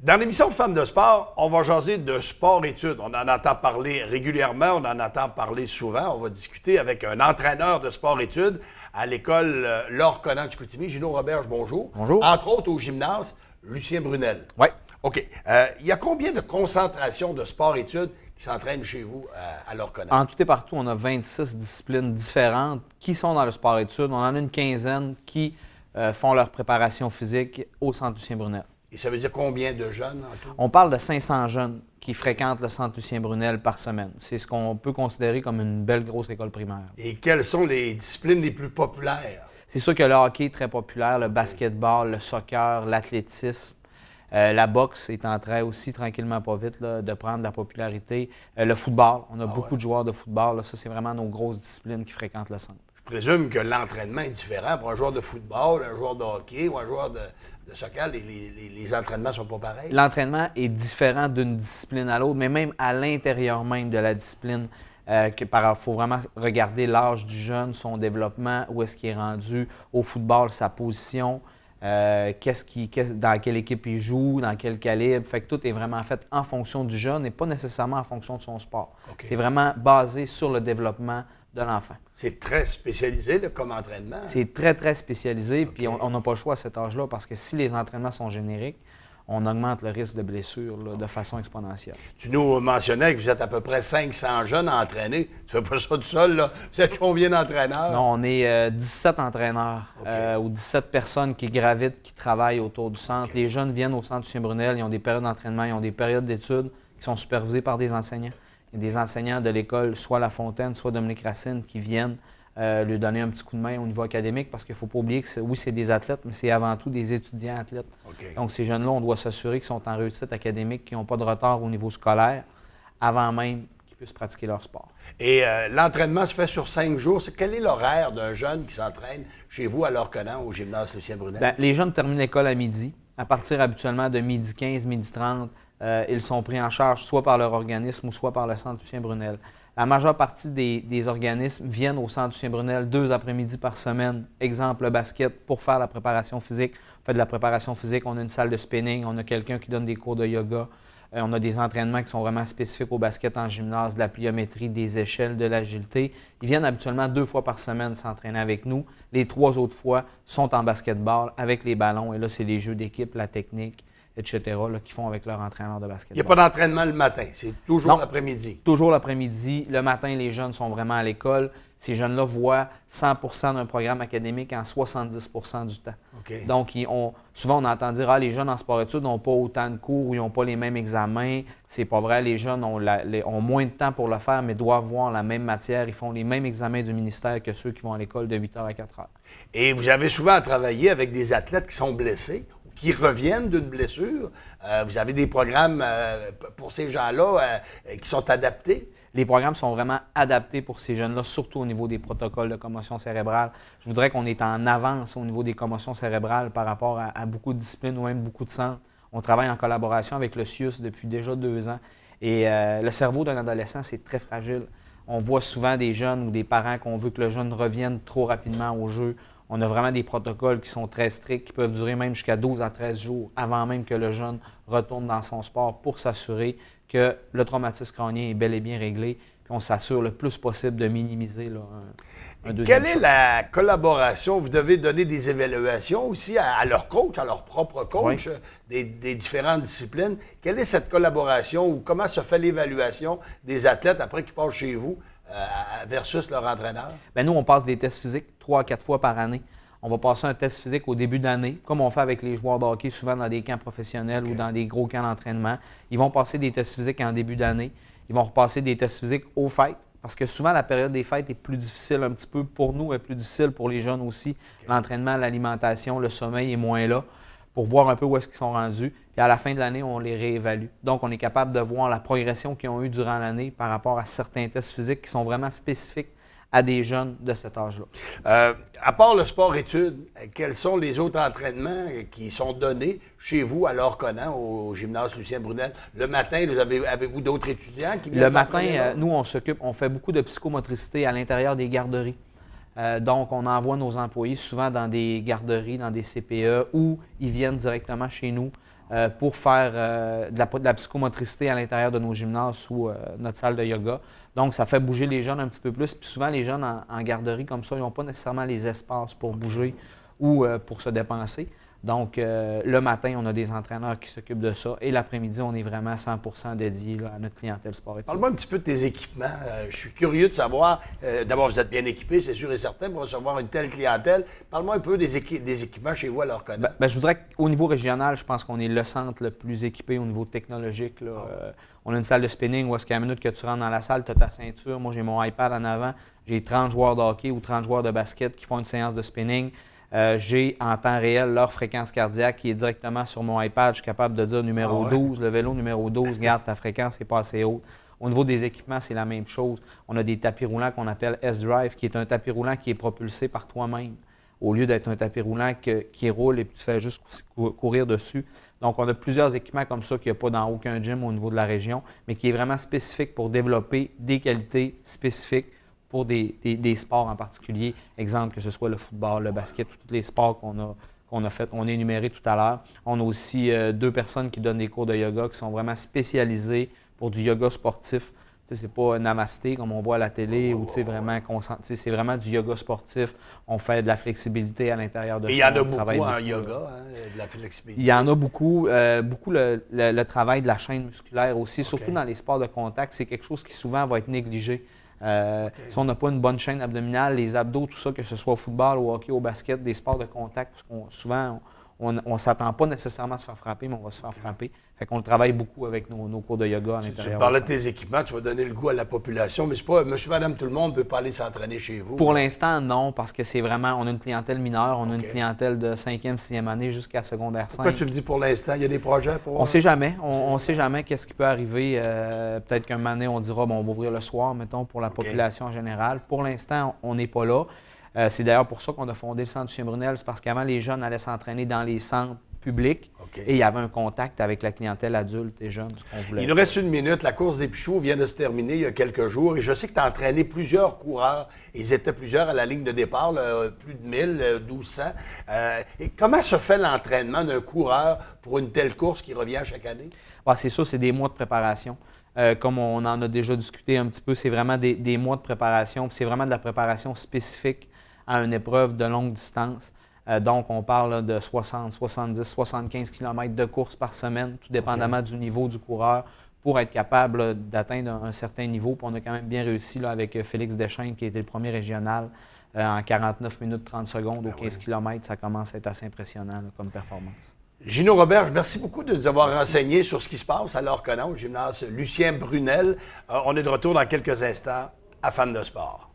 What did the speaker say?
Dans l'émission Femmes de sport, on va jaser de sport-études. On en entend parler régulièrement, on en entend parler souvent. On va discuter avec un entraîneur de sport-études à l'école Laure Conant-Chicoutimi. Gino Roberge, bonjour. Bonjour. Entre autres, au gymnase, Lucien Brunel. Oui. OK. Il y a combien de concentrations de sport-études qui s'entraînent chez vous à Laure Conant? En tout et partout, on a 26 disciplines différentes qui sont dans le sport-études. On en a une quinzaine qui font leur préparation physique au Centre Lucien Brunel. Et ça veut dire combien de jeunes en tout? On parle de 500 jeunes qui fréquentent le Centre Lucien Brunel par semaine. C'est ce qu'on peut considérer comme une belle grosse école primaire. Et quelles sont les disciplines les plus populaires? C'est sûr que le hockey est très populaire, le basketball, le soccer, l'athlétisme. La boxe est en train aussi, tranquillement pas vite, là, de prendre de la popularité. Le football, on a beaucoup de joueurs de football. Là. Ça, c'est vraiment nos grosses disciplines qui fréquentent le centre. Je présume que l'entraînement est différent pour un joueur de football, un joueur de hockey ou un joueur de soccer. Les entraînements ne sont pas pareils. L'entraînement est différent d'une discipline à l'autre, mais même à l'intérieur même de la discipline. Il faut vraiment regarder l'âge du jeune, son développement, où est-ce qu'il est rendu au football, sa position, dans quelle équipe il joue, dans quel calibre. Fait que tout est vraiment fait en fonction du jeune et pas nécessairement en fonction de son sport. Okay. C'est vraiment basé sur le développement de l'enfant. C'est très spécialisé là, comme entraînement. C'est très, très spécialisé. Okay. Puis on n'a pas le choix à cet âge-là parce que si les entraînements sont génériques, on augmente le risque de blessure là, de façon exponentielle. Tu nous mentionnais que vous êtes à peu près 500 jeunes entraînés. Tu ne fais pas ça tout seul, là. Vous êtes combien d'entraîneurs? Non, on est 17 entraîneurs ou 17 personnes qui gravitent, qui travaillent autour du centre. Okay. Les jeunes viennent au centre Lucien Brunel, ils ont des périodes d'entraînement, ils ont des périodes d'études qui sont supervisées par des enseignants. Il y a des enseignants de l'école, soit La Fontaine, soit Dominique Racine, qui viennent lui donner un petit coup de main au niveau académique parce qu'il ne faut pas oublier que oui, c'est des athlètes, mais c'est avant tout des étudiants athlètes. Okay. Donc, ces jeunes-là, on doit s'assurer qu'ils sont en réussite académique, qu'ils n'ont pas de retard au niveau scolaire avant même qu'ils puissent pratiquer leur sport. Et l'entraînement se fait sur 5 jours. Quel est l'horaire d'un jeune qui s'entraîne chez vous à Laure Conant, au gymnase Lucien Brunel? Bien, les jeunes terminent l'école à midi. À partir habituellement de 12h15, 12h30, ils sont pris en charge soit par leur organisme ou soit par le Centre Lucien Brunel. La majeure partie des organismes viennent au Centre Lucien Brunel 2 après-midi par semaine. Exemple, le basket, pour faire la préparation physique. On fait de la préparation physique, on a une salle de spinning, on a quelqu'un qui donne des cours de yoga. On a des entraînements qui sont vraiment spécifiques au basket en gymnase, de la pliométrie, des échelles, de l'agilité. Ils viennent habituellement 2 fois par semaine s'entraîner avec nous. Les 3 autres fois sont en basketball avec les ballons. Et là, c'est les jeux d'équipe, la technique, etc., qu'ils font avec leur entraîneur de basketball. Il n'y a pas d'entraînement le matin, c'est toujours l'après-midi. Toujours l'après-midi. Le matin, les jeunes sont vraiment à l'école. Ces jeunes-là voient 100% d'un programme académique en 70% du temps. Okay. Donc, souvent, on entend dire « Ah, les jeunes en sport-études n'ont pas autant de cours ou ils n'ont pas les mêmes examens. » C'est pas vrai. Les jeunes ont moins de temps pour le faire, mais doivent voir la même matière. Ils font les mêmes examens du ministère que ceux qui vont à l'école de 8h à 4h. Et vous avez souvent travaillé avec des athlètes qui sont blessés, qui reviennent d'une blessure. Vous avez des programmes pour ces gens-là qui sont adaptés? Les programmes sont vraiment adaptés pour ces jeunes-là, surtout au niveau des protocoles de commotion cérébrale. Je voudrais qu'on est en avance au niveau des commotions cérébrales par rapport à beaucoup de disciplines ou même beaucoup de centres. On travaille en collaboration avec le CIUS depuis déjà 2 ans. Et le cerveau d'un adolescent, c'est très fragile. On voit souvent des jeunes ou des parents qu'on veut que le jeune revienne trop rapidement au jeu. On a vraiment des protocoles qui sont très stricts, qui peuvent durer même jusqu'à 12 à 13 jours avant même que le jeune retourne dans son sport pour s'assurer que le traumatisme crânien est bel et bien réglé. Puis on s'assure le plus possible de minimiser là, un deuxième choc. Quelle est la collaboration? Vous devez donner des évaluations aussi à leurs coachs, à leurs propres coachs des différentes disciplines. Quelle est cette collaboration ou comment se fait l'évaluation des athlètes après qu'ils passent chez vous versus leur entraîneur? Bien, nous, on passe des tests physiques 3 à 4 fois par année. On va passer un test physique au début de l'année, comme on fait avec les joueurs de hockey, souvent dans des camps professionnels ou dans des gros camps d'entraînement. Ils vont passer des tests physiques en début d'année. Ils vont repasser des tests physiques aux fêtes, parce que souvent, la période des fêtes est plus difficile un petit peu pour nous et plus difficile pour les jeunes aussi. L'entraînement, l'alimentation, le sommeil est moins là pour voir un peu où est-ce qu'ils sont rendus. Puis à la fin de l'année, on les réévalue. Donc, on est capable de voir la progression qu'ils ont eue durant l'année par rapport à certains tests physiques qui sont vraiment spécifiques à des jeunes de cet âge-là. À part le sport-études, quels sont les autres entraînements qui sont donnés chez vous à Laure Conant, au gymnase Lucien Brunel? Le matin, avez-vous d'autres étudiants qui viennent? Le matin, nous, on fait beaucoup de psychomotricité à l'intérieur des garderies. Donc, on envoie nos employés souvent dans des garderies, dans des CPE, ou ils viennent directement chez nous pour faire de la psychomotricité à l'intérieur de nos gymnases ou notre salle de yoga. Donc, ça fait bouger les jeunes un petit peu plus. Puis souvent, les jeunes en garderie comme ça, ils n'ont pas nécessairement les espaces pour bouger ou pour se dépenser. Donc, le matin, on a des entraîneurs qui s'occupent de ça. Et l'après-midi, on est vraiment 100% dédié là, à notre clientèle sportive. Parle-moi un petit peu de tes équipements. Je suis curieux de savoir. D'abord, vous êtes bien équipés, c'est sûr et certain, pour recevoir une telle clientèle. Parle-moi un peu des équipements chez vous à leur connaître. Je voudrais qu'au niveau régional, je pense qu'on est le centre le plus équipé au niveau technologique. Là. On a une salle de spinning où, à la minute que tu rentres dans la salle, tu as ta ceinture. Moi, j'ai mon iPad en avant. J'ai 30 joueurs de hockey ou 30 joueurs de basket qui font une séance de spinning. J'ai en temps réel leur fréquence cardiaque qui est directement sur mon iPad. Je suis capable de dire numéro 12, le vélo numéro 12, garde ta fréquence n'est pas assez haute. Au niveau des équipements, c'est la même chose. On a des tapis roulants qu'on appelle S-Drive, qui est un tapis roulant qui est propulsé par toi-même, au lieu d'être un tapis roulant qui roule et puis tu fais juste courir dessus. Donc, on a plusieurs équipements comme ça qu'il n'y a pas dans aucun gym au niveau de la région, mais qui est vraiment spécifique pour développer des qualités spécifiques pour des sports en particulier. Exemple, que ce soit le football, le basket, tous les sports qu'on a fait, on a énuméré tout à l'heure. On a aussi 2 personnes qui donnent des cours de yoga qui sont vraiment spécialisées pour du yoga sportif. C'est pas un namasté comme on voit à la télé où c'est vraiment du yoga sportif. On fait de la flexibilité à l'intérieur de ça. Et il y en a beaucoup en yoga, de la flexibilité. Il y en a beaucoup. Beaucoup le travail de la chaîne musculaire aussi, surtout dans les sports de contact. C'est quelque chose qui souvent va être négligé. Si on n'a pas une bonne chaîne abdominale, les abdos, tout ça, que ce soit au football, au hockey, au basket, des sports de contact, parce qu'on souvent, on ne s'attend pas nécessairement à se faire frapper, mais on va se faire frapper. Fait qu'on le travaille beaucoup avec nos cours de yoga à l'intérieur. Tu parlais de tes équipements, tu vas donner le goût à la population, mais c'est pas monsieur, madame, tout le monde ne peut pas aller s'entraîner chez vous. Pour l'instant, non, parce que c'est vraiment, on a une clientèle mineure, on a une clientèle de 5e, 6e année jusqu'à secondaire 5. Pourquoi tu me dis pour l'instant? Il y a des projets pour... On ne sait jamais. On ne sait jamais qu'est-ce qui peut arriver. Peut-être qu'un moment donné, on dira, bon, on va ouvrir le soir, mettons, pour la population en général. Pour l'instant, on n'est pas là. C'est d'ailleurs pour ça qu'on a fondé le Centre Lucien-Brunel. C'est parce qu'avant, les jeunes allaient s'entraîner dans les centres publics et il y avait un contact avec la clientèle adulte et jeune. Il nous reste 1 minute. La course des Pichoux vient de se terminer il y a quelques jours et je sais que tu as entraîné plusieurs coureurs. Ils étaient plusieurs à la ligne de départ, plus de 1000, 1200. Et comment se fait l'entraînement d'un coureur pour une telle course qui revient chaque année? C'est ça, c'est des mois de préparation. Comme on en a déjà discuté un petit peu, c'est vraiment des mois de préparation. C'est vraiment de la préparation spécifique à une épreuve de longue distance. Donc, on parle là, de 60, 70, 75 km de course par semaine, tout dépendamment du niveau du coureur, pour être capable d'atteindre un certain niveau. Puis on a quand même bien réussi là, avec Félix Deschênes, qui a été le premier régional, en 49 minutes 30 secondes aux 15 km. Ça commence à être assez impressionnant là, comme performance. Gino Roberge, merci beaucoup de nous avoir renseigné sur ce qui se passe à l'Orconon, au gymnase Lucien Brunel. On est de retour dans quelques instants à Fans de sport.